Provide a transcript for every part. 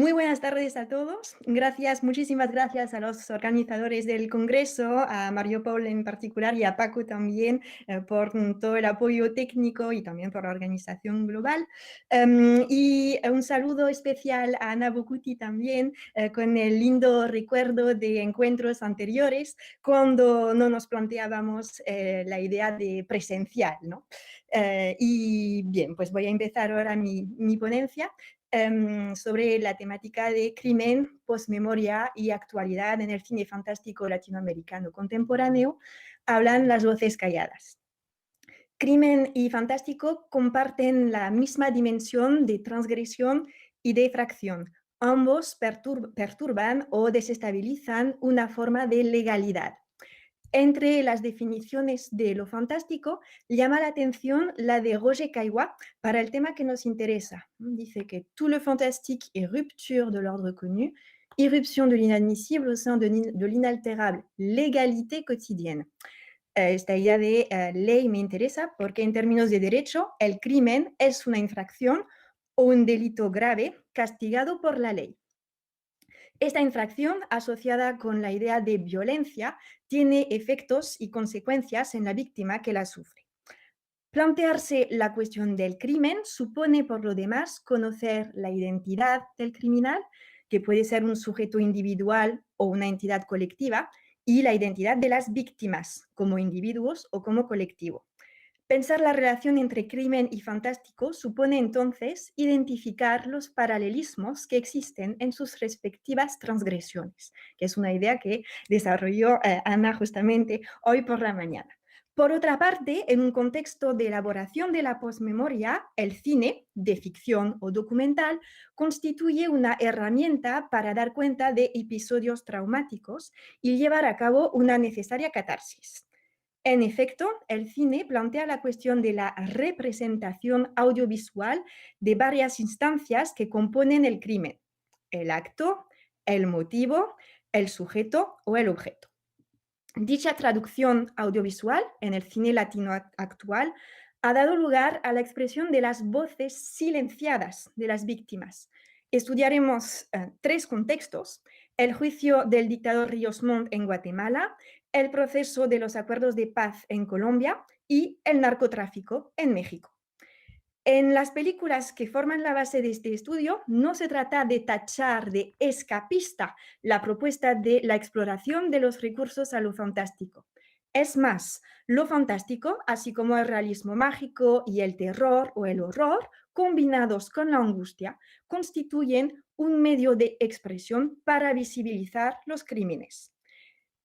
Muy buenas tardes a todos. Gracias, muchísimas gracias a los organizadores del Congreso, a Mario Paul en particular y a Paco también por todo el apoyo técnico y también por la organización global. Y un saludo especial a Ana Bocuti también, con el lindo recuerdo de encuentros anteriores cuando no nos planteábamos la idea de presencial, ¿no? Y bien, pues voy a empezar ahora mi ponencia sobre la temática de crimen, posmemoria y actualidad en el cine fantástico latinoamericano contemporáneo. Hablan las voces calladas. Crimen y fantástico comparten la misma dimensión de transgresión y de fracción. Ambos perturban o desestabilizan una forma de legalidad. Entre las definiciones de lo fantástico, llama la atención la de Roger Caillois para el tema que nos interesa. Dice que tout le fantastique est rupture de l'ordre connu, irruption de l'inadmissible au sein de l'inaltérable légalité quotidienne. Esta idea de ley me interesa porque en términos de derecho, el crimen es una infracción o un delito grave castigado por la ley. Esta infracción, asociada con la idea de violencia, tiene efectos y consecuencias en la víctima que la sufre. Plantearse la cuestión del crimen supone, por lo demás, conocer la identidad del criminal, que puede ser un sujeto individual o una entidad colectiva, y la identidad de las víctimas, como individuos o como colectivo. Pensar la relación entre crimen y fantástico supone entonces identificar los paralelismos que existen en sus respectivas transgresiones, que es una idea que desarrolló Ana justamente hoy por la mañana. Por otra parte, en un contexto de elaboración de la posmemoria, el cine, de ficción o documental, constituye una herramienta para dar cuenta de episodios traumáticos y llevar a cabo una necesaria catarsis. En efecto, el cine plantea la cuestión de la representación audiovisual de varias instancias que componen el crimen: el acto, el motivo, el sujeto o el objeto. Dicha traducción audiovisual en el cine latino actual ha dado lugar a la expresión de las voces silenciadas de las víctimas. Estudiaremos tres contextos: el juicio del dictador Ríos Montt en Guatemala, el proceso de los acuerdos de paz en Colombia y el narcotráfico en México. En las películas que forman la base de este estudio, no se trata de tachar de escapista la propuesta de la exploración de los recursos a lo fantástico. Es más, lo fantástico, así como el realismo mágico y el terror o el horror, combinados con la angustia, constituyen un medio de expresión para visibilizar los crímenes.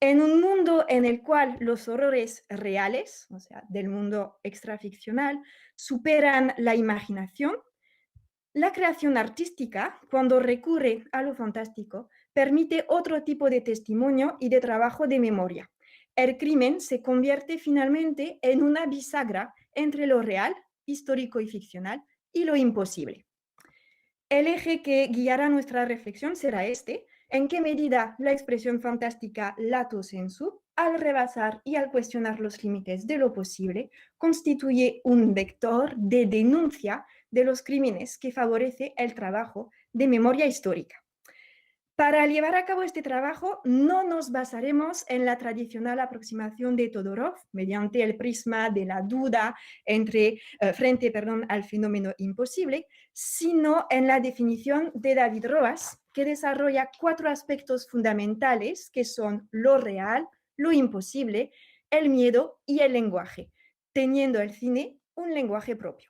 En un mundo en el cual los horrores reales, o sea, del mundo extraficcional, superan la imaginación, la creación artística, cuando recurre a lo fantástico, permite otro tipo de testimonio y de trabajo de memoria. El crimen se convierte finalmente en una bisagra entre lo real, histórico y ficcional, y lo imposible. El eje que guiará nuestra reflexión será este: en qué medida la expresión fantástica lato sensu, al rebasar y al cuestionar los límites de lo posible, constituye un vector de denuncia de los crímenes que favorece el trabajo de memoria histórica. Para llevar a cabo este trabajo, no nos basaremos en la tradicional aproximación de Todorov, mediante el prisma de la duda frente al fenómeno imposible, sino en la definición de David Roas, que desarrolla cuatro aspectos fundamentales que son lo real, lo imposible, el miedo y el lenguaje, teniendo el cine un lenguaje propio.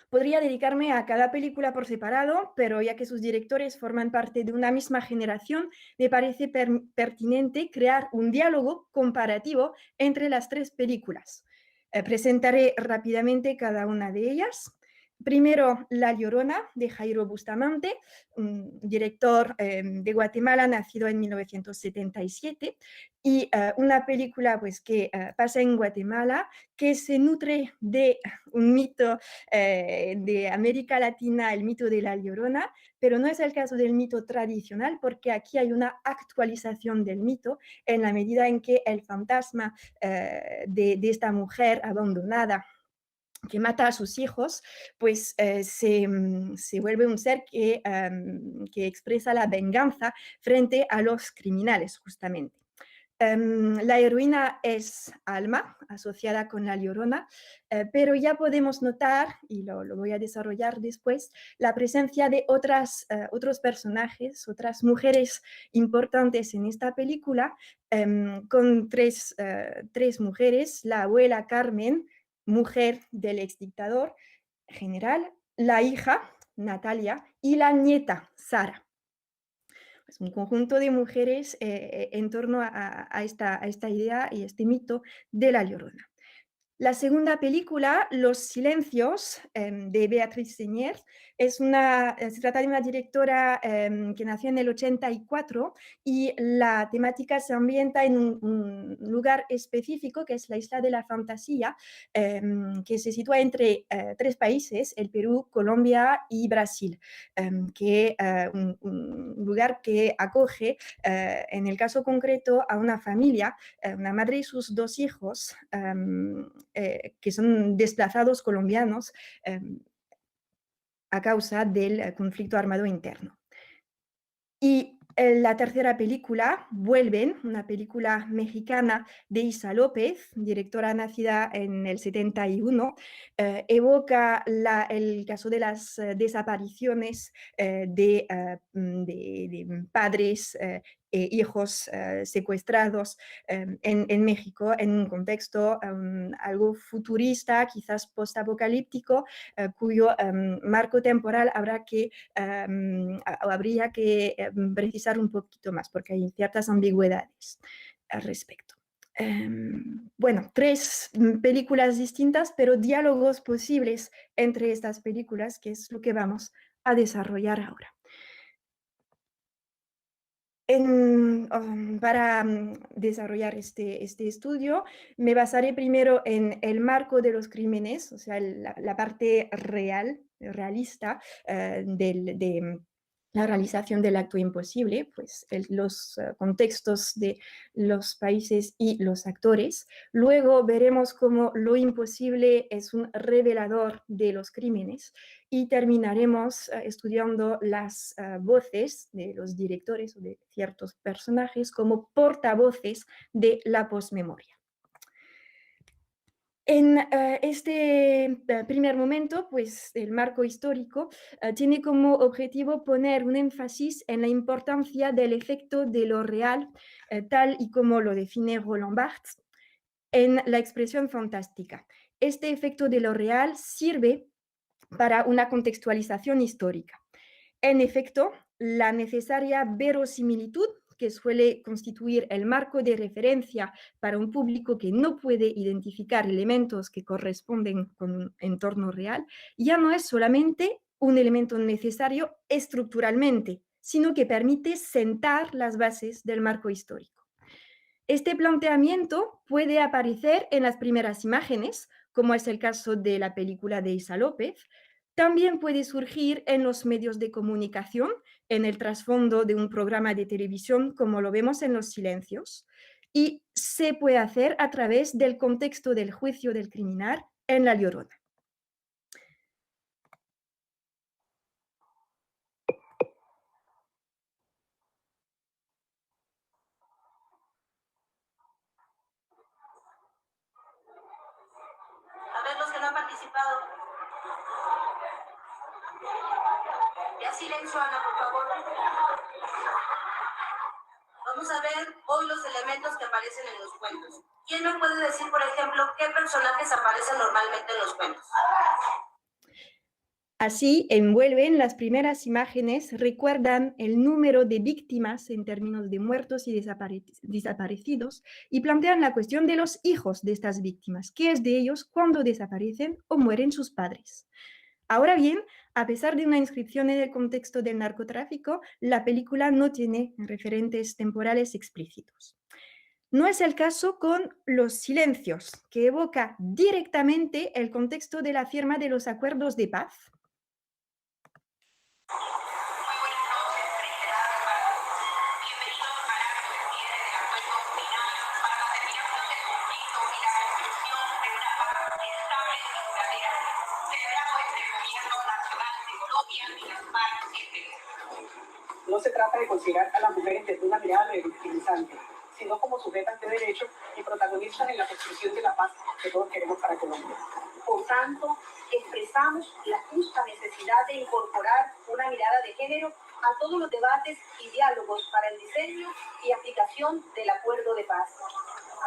Podría dedicarme a cada película por separado, pero ya que sus directores forman parte de una misma generación, me parece pertinente crear un diálogo comparativo entre las tres películas. Presentaré rápidamente cada una de ellas. Primero, La Llorona, de Jairo Bustamante, un director de Guatemala, nacido en 1977, y una película pues, que pasa en Guatemala, que se nutre de un mito de América Latina, el mito de La Llorona, pero no es el caso del mito tradicional, porque aquí hay una actualización del mito en la medida en que el fantasma de esta mujer abandonada que mata a sus hijos, pues se vuelve un ser que expresa la venganza frente a los criminales, justamente. La heroína es Alma, asociada con la Llorona, pero ya podemos notar, y lo voy a desarrollar después, la presencia de otros personajes, otras mujeres importantes en esta película, con tres mujeres: la abuela Carmen, mujer del exdictador general, la hija Natalia y la nieta Sara. Es un conjunto de mujeres en torno a esta idea y este mito de la Llorona. La segunda película, Los Silencios, de Beatriz Señer, se trata de una directora que nació en el 84 y la temática se ambienta en un lugar específico que es la Isla de la Fantasía, que se sitúa entre tres países: el Perú, Colombia y Brasil, un lugar que acoge, en el caso concreto, a una familia, una madre y sus dos hijos, que son desplazados colombianos a causa del conflicto armado interno. Y la tercera película, Vuelven, una película mexicana de Isa López, directora nacida en el 71, evoca el caso de las desapariciones de padres e hijos secuestrados en México, en un contexto algo futurista, quizás postapocalíptico, cuyo marco temporal habría que precisar un poquito más, porque hay ciertas ambigüedades al respecto. Bueno, tres películas distintas, pero diálogos posibles entre estas películas, que es lo que vamos a desarrollar ahora. Para desarrollar este estudio, me basaré primero en el marco de los crímenes, o sea, la parte realista de la realización del acto imposible, pues los contextos de los países y los actores. Luego veremos cómo lo imposible es un revelador de los crímenes, y terminaremos estudiando las voces de los directores o de ciertos personajes como portavoces de la posmemoria. En este primer momento, pues el marco histórico tiene como objetivo poner un énfasis en la importancia del efecto de lo real, tal y como lo define Roland Barthes, en la expresión fantástica. Este efecto de lo real sirve para una contextualización histórica. En efecto, la necesaria verosimilitud, que suele constituir el marco de referencia para un público que no puede identificar elementos que corresponden con un entorno real, ya no es solamente un elemento necesario estructuralmente, sino que permite sentar las bases del marco histórico. Este planteamiento puede aparecer en las primeras imágenes, como es el caso de la película de Isa López. También puede surgir en los medios de comunicación, en el trasfondo de un programa de televisión, como lo vemos en Los Silencios, y se puede hacer a través del contexto del juicio del criminal en La Llorona. A ver, los que no han participado. Ya silencio, Ana, por favor. Vamos a ver hoy los elementos que aparecen en los cuentos. ¿Quién me puede decir, por ejemplo, qué personajes aparecen normalmente en los cuentos? Así, envuelven las primeras imágenes, recuerdan el número de víctimas en términos de muertos y desaparecidos, y plantean la cuestión de los hijos de estas víctimas. ¿Qué es de ellos cuando desaparecen o mueren sus padres? Ahora bien, a pesar de una inscripción en el contexto del narcotráfico, la película no tiene referentes temporales explícitos. No es el caso con Los Silencios, que evoca directamente el contexto de la firma de los acuerdos de paz. se trata de considerar a las mujeres desde una mirada revictimizante, sino como sujetas de derecho y protagonistas en la construcción de la paz que todos queremos para Colombia. Por tanto, expresamos la justa necesidad de incorporar una mirada de género a todos los debates y diálogos para el diseño y aplicación del acuerdo de paz.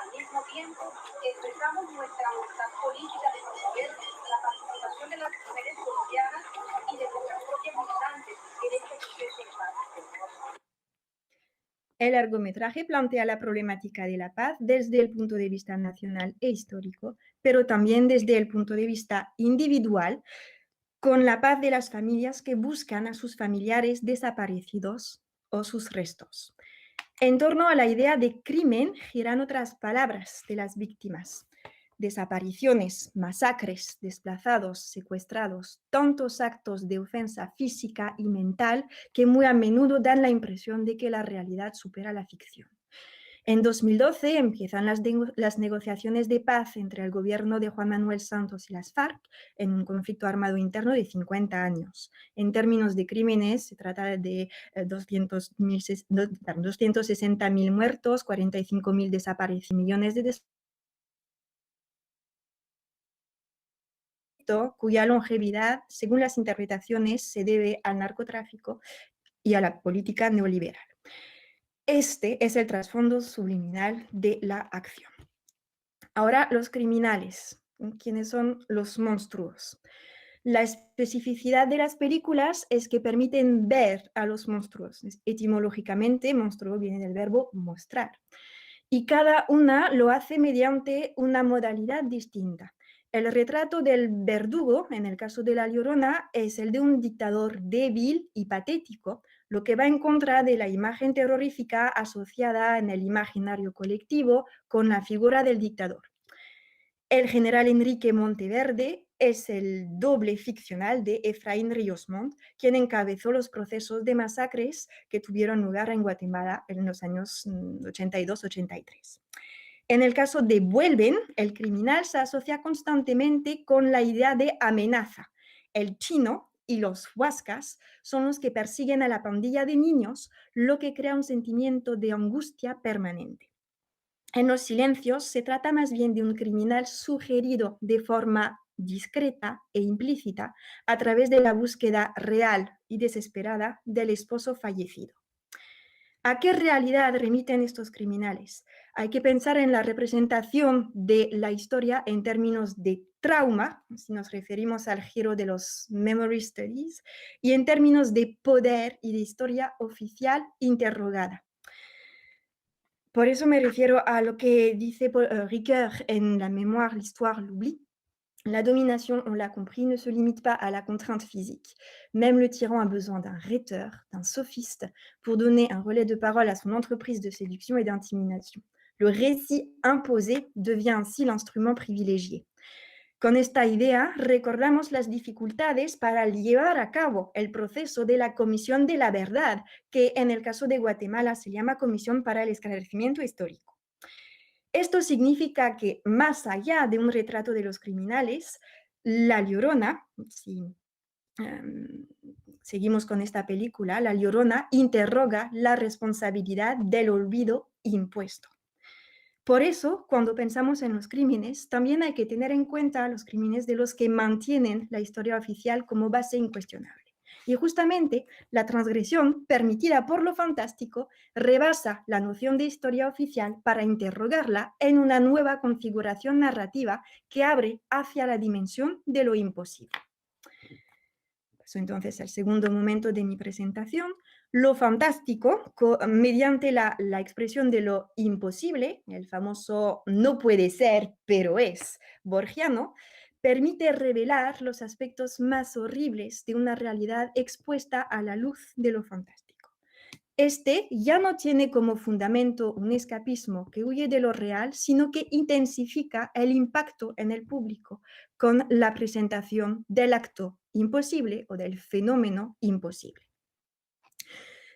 Al mismo tiempo, expresamos nuestra voluntad política de promover la participación de las mujeres colombianas y de nuestras propias militantes en este proceso de paz. El largometraje plantea la problemática de la paz desde el punto de vista nacional e histórico, pero también desde el punto de vista individual, con la paz de las familias que buscan a sus familiares desaparecidos o sus restos. En torno a la idea de crimen giran otras palabras de las víctimas. Desapariciones, masacres, desplazados, secuestrados, tantos actos de ofensa física y mental que muy a menudo dan la impresión de que la realidad supera la ficción. En 2012 empiezan las negociaciones de paz entre el gobierno de Juan Manuel Santos y las FARC en un conflicto armado interno de 50 años. En términos de crímenes, se trata de 260.000 muertos, 45.000 desaparecidos, millones de desaparecidos, cuya longevidad, según las interpretaciones, se debe al narcotráfico y a la política neoliberal. Este es el trasfondo subliminal de la acción. Ahora, los criminales, ¿quiénes son los monstruos? La especificidad de las películas es que permiten ver a los monstruos. Etimológicamente, monstruo viene del verbo mostrar. Y cada una lo hace mediante una modalidad distinta. El retrato del verdugo, en el caso de La Llorona, es el de un dictador débil y patético, lo que va en contra de la imagen terrorífica asociada en el imaginario colectivo con la figura del dictador. El general Enrique Monteverde es el doble ficcional de Efraín Ríos Montt, quien encabezó los procesos de masacres que tuvieron lugar en Guatemala en los años 82-83. En el caso de Vuelven, el criminal se asocia constantemente con la idea de amenaza. El chino y los huascas son los que persiguen a la pandilla de niños, lo que crea un sentimiento de angustia permanente. En Los silencios se trata más bien de un criminal sugerido de forma discreta e implícita a través de la búsqueda real y desesperada del esposo fallecido. ¿A qué realidad remiten estos criminales? Hay que pensar en la representación de la historia en términos de trauma, si nos referimos al giro de los memory studies, y en términos de poder y de historia oficial interrogada. Por eso me refiero a lo que dice Ricoeur en La mémoire, l'histoire, l'oubli. La domination, on l'a compris, ne se limite pas à la contrainte physique. Même le tyran a besoin d'un rhéteur, d'un sophiste, pour donner un relais de parole à son entreprise de séduction et d'intimidation. Le récit imposé devient ainsi l'instrument privilégié. Con esta idea, recordamos las dificultades para llevar a cabo el proceso de la Comisión de la Verdad, que en el caso de Guatemala se llama Comisión para el Esclarecimiento Histórico. Esto significa que, más allá de un retrato de los criminales, La Llorona, si seguimos con esta película, La Llorona interroga la responsabilidad del olvido impuesto. Por eso, cuando pensamos en los crímenes, también hay que tener en cuenta los crímenes de los que mantienen la historia oficial como base incuestionable. Y justamente la transgresión permitida por lo fantástico rebasa la noción de historia oficial para interrogarla en una nueva configuración narrativa que abre hacia la dimensión de lo imposible. Paso entonces al segundo momento de mi presentación. Lo fantástico, mediante la expresión de lo imposible, el famoso no puede ser, pero es borgiano, permite revelar los aspectos más horribles de una realidad expuesta a la luz de lo fantástico. Este ya no tiene como fundamento un escapismo que huye de lo real, sino que intensifica el impacto en el público con la presentación del acto imposible o del fenómeno imposible.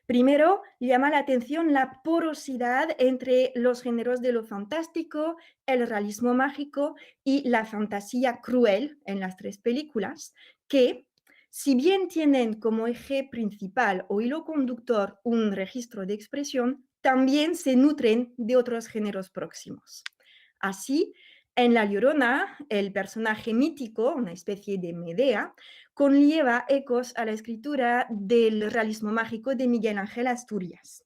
Primero, llama la atención la porosidad entre los géneros de lo fantástico, el realismo mágico y la fantasía cruel en las tres películas, que Si bien tienen como eje principal o hilo conductor un registro de expresión, también se nutren de otros géneros próximos. Así, en La Llorona, el personaje mítico, una especie de Medea, conlleva ecos a la escritura del realismo mágico de Miguel Ángel Asturias,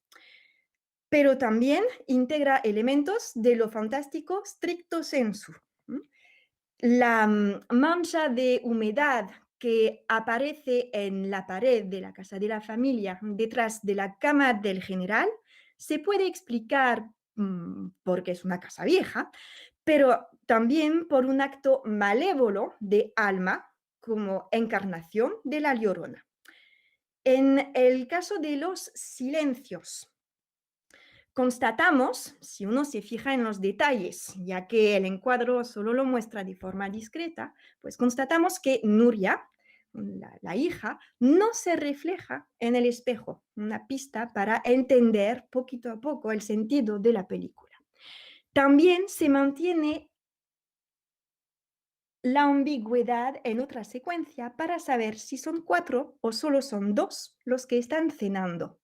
pero también integra elementos de lo fantástico stricto sensu. La mancha de humedad que aparece en la pared de la casa de la familia detrás de la cama del general se puede explicar porque es una casa vieja, pero también por un acto malévolo de Alma como encarnación de la Llorona. En el caso de los silencios, constatamos, si uno se fija en los detalles, ya que el encuadro solo lo muestra de forma discreta, pues constatamos que Nuria, la hija, no se refleja en el espejo, una pista para entender poquito a poco el sentido de la película. También se mantiene la ambigüedad en otra secuencia para saber si son 4 o solo son 2 los que están cenando.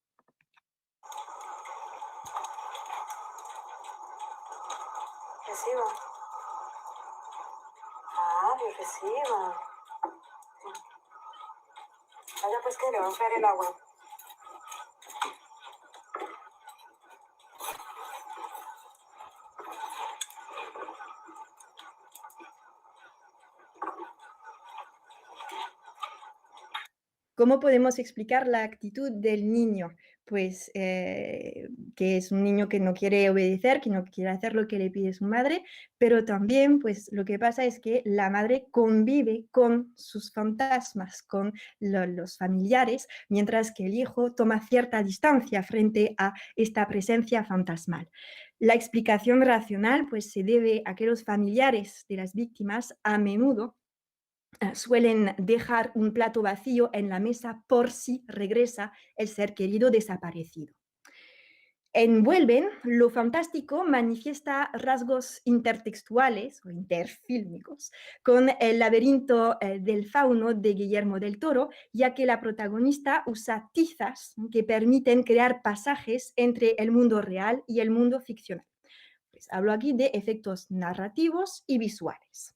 Recibo. Ah, yo recibo. Vaya, pues que le va a enfriar el agua. ¿Cómo podemos explicar la actitud del niño? Pues que es un niño que no quiere obedecer, que no quiere hacer lo que le pide su madre, pero también pues lo que pasa es que la madre convive con sus fantasmas, con los familiares, mientras que el hijo toma cierta distancia frente a esta presencia fantasmal. La explicación racional pues se debe a que los familiares de las víctimas a menudo suelen dejar un plato vacío en la mesa por si regresa el ser querido desaparecido. En Vuelven, lo fantástico manifiesta rasgos intertextuales o interfílmicos con el laberinto del fauno de Guillermo del Toro, ya que la protagonista usa tizas que permiten crear pasajes entre el mundo real y el mundo ficcional. Pues hablo aquí de efectos narrativos y visuales.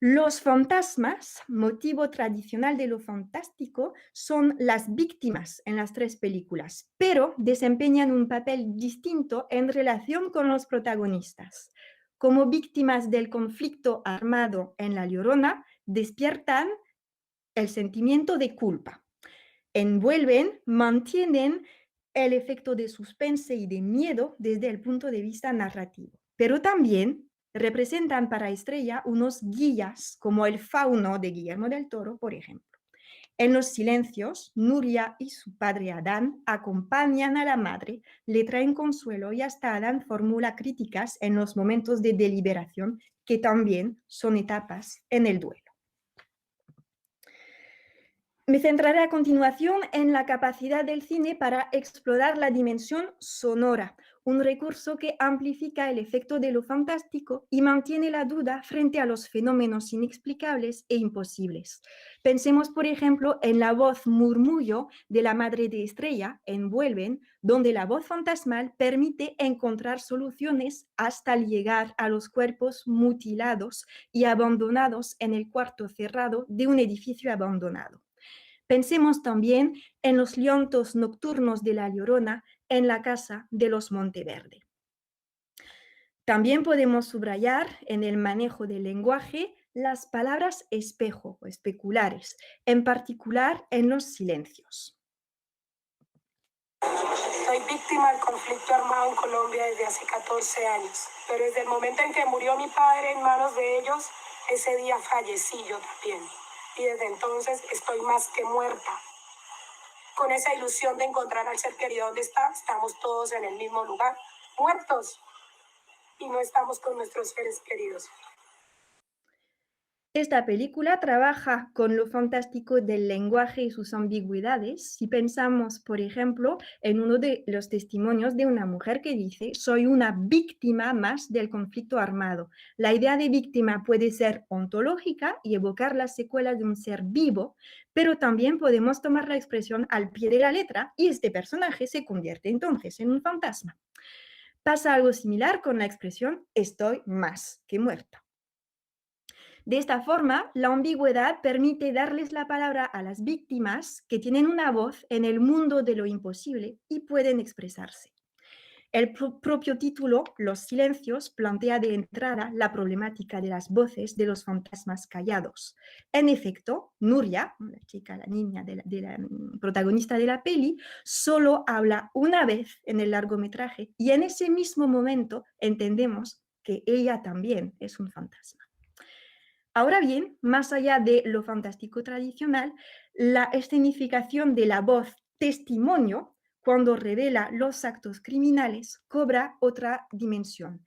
Los fantasmas, motivo tradicional de lo fantástico, son las víctimas en las 3 películas, pero desempeñan un papel distinto en relación con los protagonistas. Como víctimas del conflicto armado en La Llorona, despiertan el sentimiento de culpa. Envuelven, mantienen el efecto de suspense y de miedo desde el punto de vista narrativo, pero también representan para Estrella unos guías, como el fauno de Guillermo del Toro, por ejemplo. En los silencios, Nuria y su padre Adán acompañan a la madre, le traen consuelo y hasta Adán formula críticas en los momentos de deliberación, que también son etapas en el duelo. Me centraré a continuación en la capacidad del cine para explorar la dimensión sonora, un recurso que amplifica el efecto de lo fantástico y mantiene la duda frente a los fenómenos inexplicables e imposibles. Pensemos, por ejemplo, en la voz murmullo de la madre de Estrella, en Vuelven, donde la voz fantasmal permite encontrar soluciones hasta llegar a los cuerpos mutilados y abandonados en el cuarto cerrado de un edificio abandonado. Pensemos también en los llantos nocturnos de la Llorona en la casa de los Monteverde. También podemos subrayar en el manejo del lenguaje las palabras espejo o especulares, en particular en los silencios. Soy víctima del conflicto armado en Colombia desde hace 14 años, pero desde el momento en que murió mi padre en manos de ellos, ese día fallecí yo también. Y desde entonces estoy más que muerta. Con esa ilusión de encontrar al ser querido donde está, estamos todos en el mismo lugar, muertos, y no estamos con nuestros seres queridos. Esta película trabaja con lo fantástico del lenguaje y sus ambigüedades. Si pensamos, por ejemplo, en uno de los testimonios de una mujer que dice: soy una víctima más del conflicto armado. La idea de víctima puede ser ontológica y evocar las secuelas de un ser vivo, pero también podemos tomar la expresión al pie de la letra y este personaje se convierte entonces en un fantasma. Pasa algo similar con la expresión estoy más que muerta. De esta forma, la ambigüedad permite darles la palabra a las víctimas que tienen una voz en el mundo de lo imposible y pueden expresarse. El propio título, Los silencios, plantea de entrada la problemática de las voces de los fantasmas callados. En efecto, Nuria, la chica, la niña de la protagonista de la peli, solo habla una vez en el largometraje y en ese mismo momento entendemos que ella también es un fantasma. Ahora bien, más allá de lo fantástico tradicional, la escenificación de la voz testimonio, cuando revela los actos criminales, cobra otra dimensión.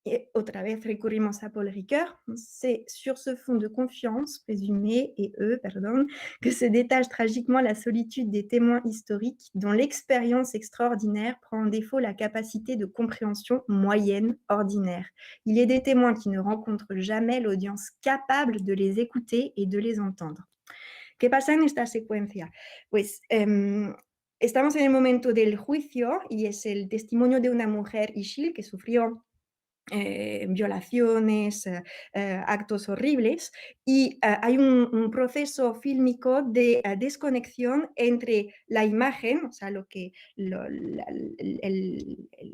Et otra vez recurrimos a Paul Ricoeur. C'est sur ce fond de confiance présumée et pardon, que se détache tragiquement la solitude des témoins historiques dont l'expérience extraordinaire prend en défaut la capacité de compréhension moyenne ordinaire. Il est des témoins qui ne rencontrent jamais l'audience capable de les écouter et de les entendre. ¿Qué pasa en esta secuencia? Pues estamos en el momento del juicio y es el testimonio de una mujer, Ishil, que sufrió violaciones, actos horribles, y hay un proceso fílmico de desconexión entre la imagen, o sea, el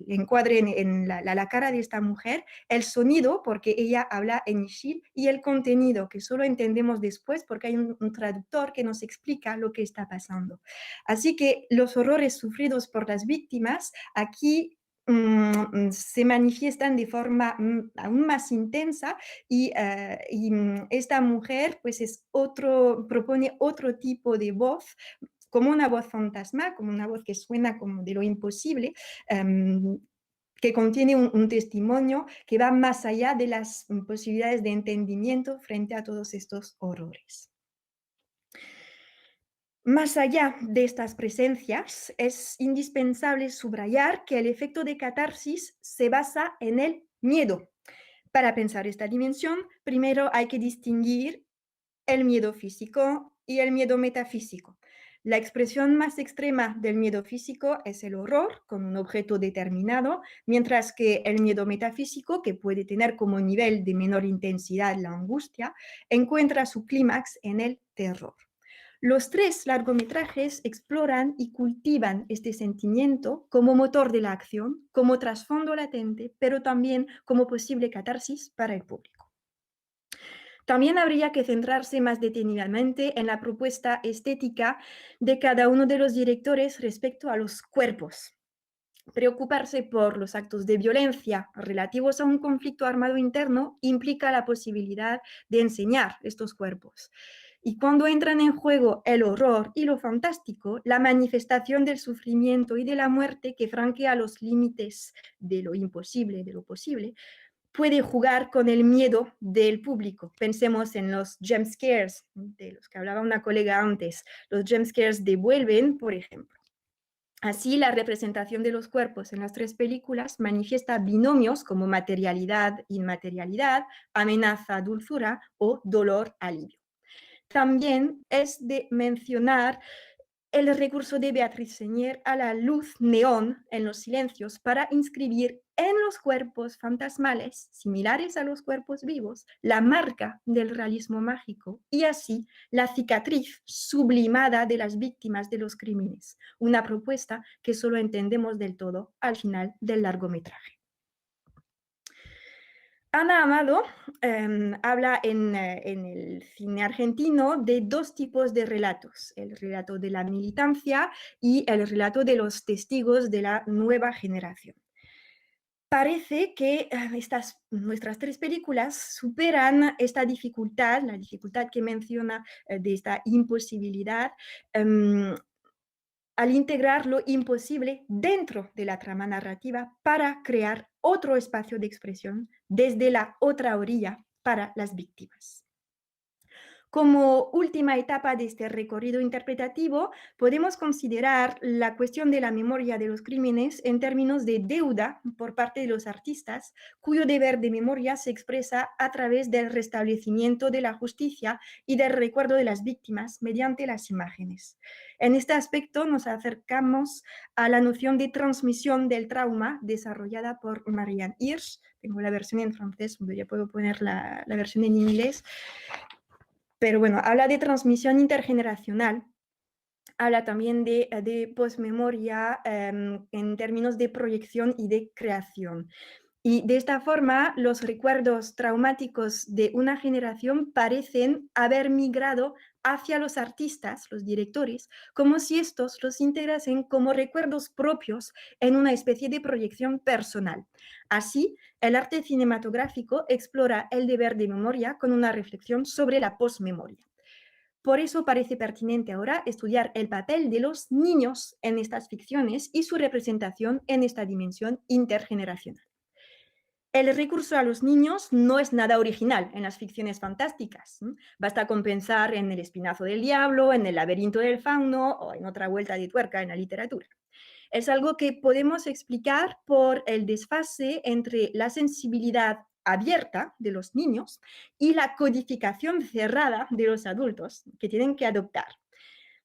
encuadre en la cara de esta mujer, el sonido, porque ella habla en Ishil, y el contenido, que solo entendemos después porque hay un traductor que nos explica lo que está pasando. Así que los horrores sufridos por las víctimas aquí se manifiestan de forma aún más intensa y esta mujer pues propone otro tipo de voz, como una voz fantasma, como una voz que suena como de lo imposible, que contiene un testimonio que va más allá de las posibilidades de entendimiento frente a todos estos horrores. Más allá de estas presencias, es indispensable subrayar que el efecto de catarsis se basa en el miedo. Para pensar esta dimensión, primero hay que distinguir el miedo físico y el miedo metafísico. La expresión más extrema del miedo físico es el horror con un objeto determinado, mientras que el miedo metafísico, que puede tener como nivel de menor intensidad la angustia, encuentra su clímax en el terror. Los tres largometrajes exploran y cultivan este sentimiento como motor de la acción, como trasfondo latente, pero también como posible catarsis para el público. También habría que centrarse más detenidamente en la propuesta estética de cada uno de los directores respecto a los cuerpos. Preocuparse por los actos de violencia relativos a un conflicto armado interno implica la posibilidad de enseñar estos cuerpos. Y cuando entran en juego el horror y lo fantástico, la manifestación del sufrimiento y de la muerte que franquea los límites de lo imposible, de lo posible, puede jugar con el miedo del público. Pensemos en los jump scares, de los que hablaba una colega antes. Los jump scares devuelven, por ejemplo. Así, la representación de los cuerpos en las tres películas manifiesta binomios como materialidad, inmaterialidad, amenaza, dulzura o dolor, alivio. También es de mencionar el recurso de Beatriz Señer a la luz neón en los silencios para inscribir en los cuerpos fantasmales, similares a los cuerpos vivos, la marca del realismo mágico y así la cicatriz sublimada de las víctimas de los crímenes, una propuesta que solo entendemos del todo al final del largometraje. Ana Amado habla en el cine argentino de dos tipos de relatos, el relato de la militancia y el relato de los testigos de la nueva generación. Parece que nuestras tres películas superan esta dificultad, la dificultad que menciona de esta imposibilidad, al integrar lo imposible dentro de la trama narrativa para crear otro espacio de expresión desde la otra orilla para las víctimas. Como última etapa de este recorrido interpretativo, podemos considerar la cuestión de la memoria de los crímenes en términos de deuda por parte de los artistas, cuyo deber de memoria se expresa a través del restablecimiento de la justicia y del recuerdo de las víctimas mediante las imágenes. En este aspecto nos acercamos a la noción de transmisión del trauma desarrollada por Marianne Hirsch. Tengo la versión en francés, ya puedo poner la versión en inglés. Pero bueno, habla de transmisión intergeneracional, habla también de posmemoria en términos de proyección y de creación. Y de esta forma, los recuerdos traumáticos de una generación parecen haber migrado hacia los artistas, los directores, como si estos los integrasen como recuerdos propios en una especie de proyección personal. Así, el arte cinematográfico explora el deber de memoria con una reflexión sobre la posmemoria. Por eso parece pertinente ahora estudiar el papel de los niños en estas ficciones y su representación en esta dimensión intergeneracional. El recurso a los niños no es nada original en las ficciones fantásticas. Basta con pensar en El espinazo del diablo, en El laberinto del fauno o en otra vuelta de tuerca en la literatura. Es algo que podemos explicar por el desfase entre la sensibilidad abierta de los niños y la codificación cerrada de los adultos que tienen que adoptar.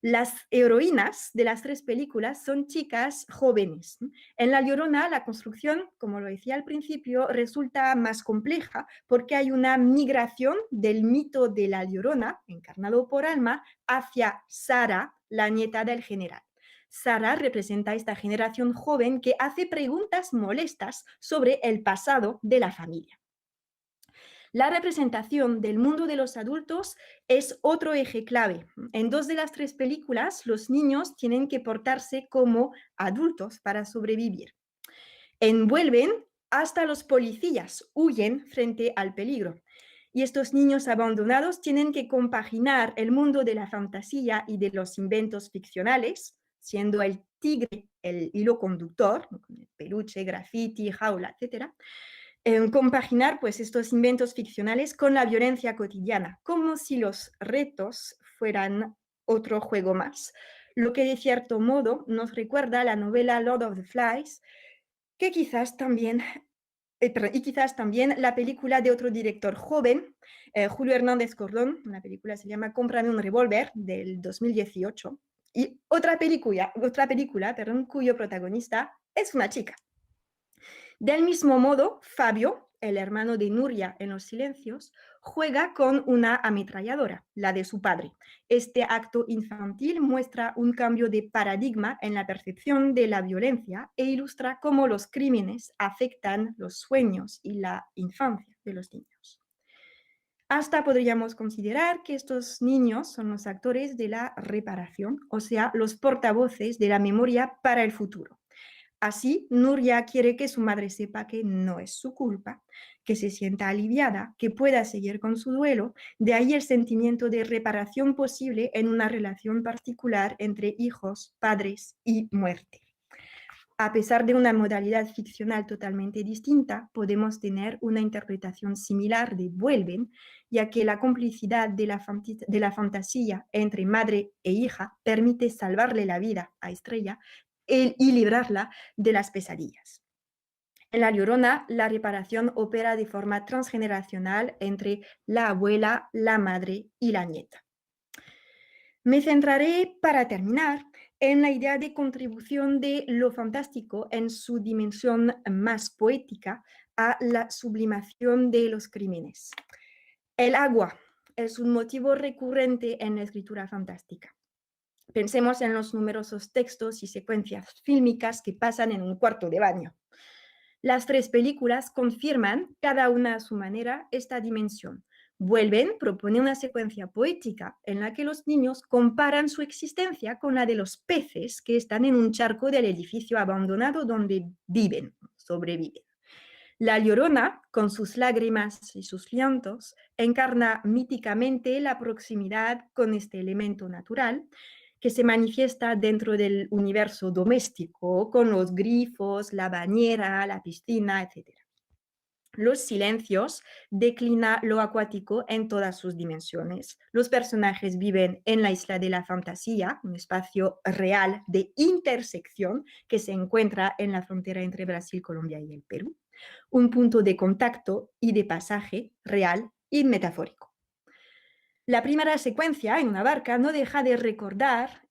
Las heroínas de las tres películas son chicas jóvenes. En La Llorona, la construcción, como lo decía al principio, resulta más compleja porque hay una migración del mito de La Llorona, encarnado por Alma, hacia Sara, la nieta del general. Sara representa esta generación joven que hace preguntas molestas sobre el pasado de la familia. La representación del mundo de los adultos es otro eje clave. En dos de las tres películas, los niños tienen que portarse como adultos para sobrevivir. Envuelven hasta los policías, huyen frente al peligro. Y estos niños abandonados tienen que compaginar el mundo de la fantasía y de los inventos ficcionales, siendo el tigre el hilo conductor, peluche, graffiti, jaula, etc., compaginar pues, estos inventos ficcionales con la violencia cotidiana, como si los retos fueran otro juego más. Lo que de cierto modo nos recuerda a la novela Lord of the Flies, que quizás también la película de otro director joven, Julio Hernández Cordón. La película se llama Cómprame un revólver, del 2018. Y otra película cuyo protagonista es una chica. Del mismo modo, Fabio, el hermano de Nuria en Los Silencios, juega con una ametralladora, la de su padre. Este acto infantil muestra un cambio de paradigma en la percepción de la violencia e ilustra cómo los crímenes afectan los sueños y la infancia de los niños. Hasta podríamos considerar que estos niños son los actores de la reparación, o sea, los portavoces de la memoria para el futuro. Así, Nuria quiere que su madre sepa que no es su culpa, que se sienta aliviada, que pueda seguir con su duelo. De ahí el sentimiento de reparación posible en una relación particular entre hijos, padres y muerte. A pesar de una modalidad ficcional totalmente distinta, podemos tener una interpretación similar de Vuelven, ya que la complicidad de la fantasía entre madre e hija permite salvarle la vida a Estrella y librarla de las pesadillas. En La Llorona, la reparación opera de forma transgeneracional entre la abuela, la madre y la nieta. Me centraré, para terminar, en la idea de contribución de lo fantástico en su dimensión más poética a la sublimación de los crímenes. El agua es un motivo recurrente en la escritura fantástica. Pensemos en los numerosos textos y secuencias fílmicas que pasan en un cuarto de baño. Las tres películas confirman, cada una a su manera, esta dimensión. Vuelven propone una secuencia poética en la que los niños comparan su existencia con la de los peces que están en un charco del edificio abandonado donde sobreviven. La Llorona, con sus lágrimas y sus llantos, encarna míticamente la proximidad con este elemento natural que se manifiesta dentro del universo doméstico, con los grifos, la bañera, la piscina, etc. Los silencios declina lo acuático en todas sus dimensiones. Los personajes viven en la isla de la fantasía, un espacio real de intersección que se encuentra en la frontera entre Brasil, Colombia y el Perú. Un punto de contacto y de pasaje real y metafórico. La primera secuencia en una barca no deja de recordar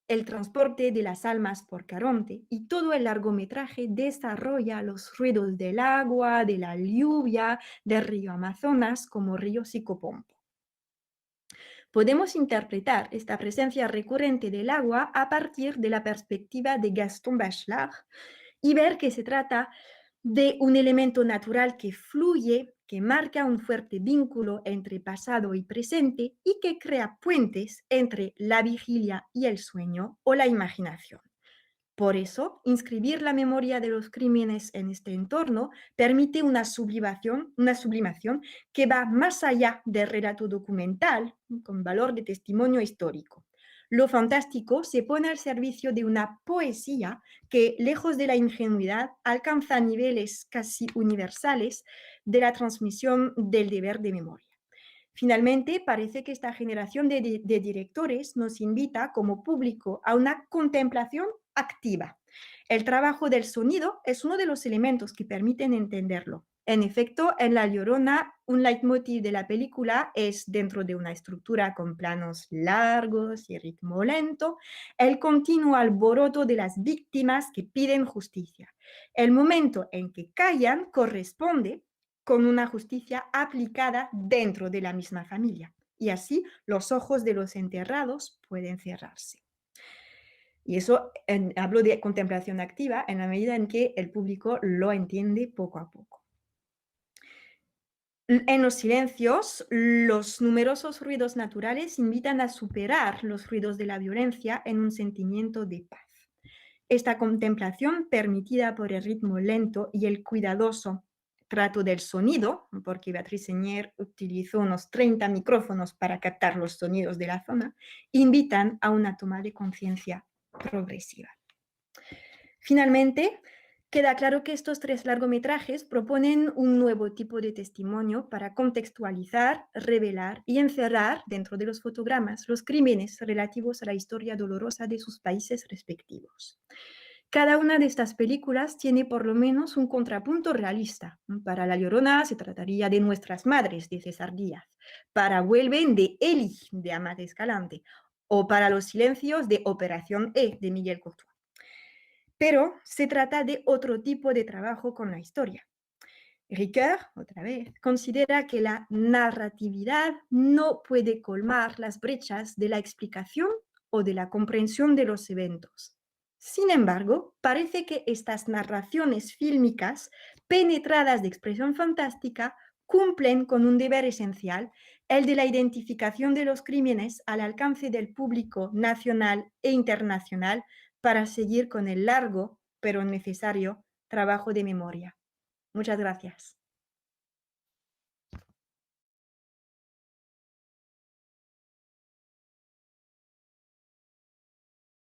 el transporte de las almas por Caronte y todo el largometraje desarrolla los ruidos del agua, de la lluvia, del río Amazonas como río Sicopompo. Podemos interpretar esta presencia recurrente del agua a partir de la perspectiva de Gaston Bachelard y ver que se trata de un elemento natural que fluye, que marca un fuerte vínculo entre pasado y presente y que crea puentes entre la vigilia y el sueño o la imaginación. Por eso, inscribir la memoria de los crímenes en este entorno permite una sublimación que va más allá del relato documental, con valor de testimonio histórico. Lo fantástico se pone al servicio de una poesía que, lejos de la ingenuidad, alcanza niveles casi universales de la transmisión del deber de memoria. Finalmente, parece que esta generación de directores nos invita como público a una contemplación activa. El trabajo del sonido es uno de los elementos que permiten entenderlo. En efecto, en La Llorona, un leitmotiv de la película es, dentro de una estructura con planos largos y ritmo lento, el continuo alboroto de las víctimas que piden justicia. El momento en que callan corresponde con una justicia aplicada dentro de la misma familia. Y así los ojos de los enterrados pueden cerrarse. Y eso hablo de contemplación activa en la medida en que el público lo entiende poco a poco. En los silencios, los numerosos ruidos naturales invitan a superar los ruidos de la violencia en un sentimiento de paz. Esta contemplación, permitida por el ritmo lento y el cuidadoso trato del sonido, porque Beatriz Señer utilizó unos 30 micrófonos para captar los sonidos de la zona, invitan a una toma de conciencia progresiva. Finalmente, queda claro que estos 3 largometrajes proponen un nuevo tipo de testimonio para contextualizar, revelar y encerrar dentro de los fotogramas los crímenes relativos a la historia dolorosa de sus países respectivos. Cada una de estas películas tiene por lo menos un contrapunto realista. Para La Llorona se trataría de Nuestras Madres, de César Díaz. Para Vuelven, de Eli, de Amat Escalante. O para Los Silencios, de Operación E, de Miguel Courtois. Pero se trata de otro tipo de trabajo con la historia. Ricoeur, otra vez, considera que la narratividad no puede colmar las brechas de la explicación o de la comprensión de los eventos. Sin embargo, parece que estas narraciones fílmicas, penetradas de expresión fantástica, cumplen con un deber esencial, el de la identificación de los crímenes al alcance del público nacional e internacional para seguir con el largo, pero necesario, trabajo de memoria. Muchas gracias.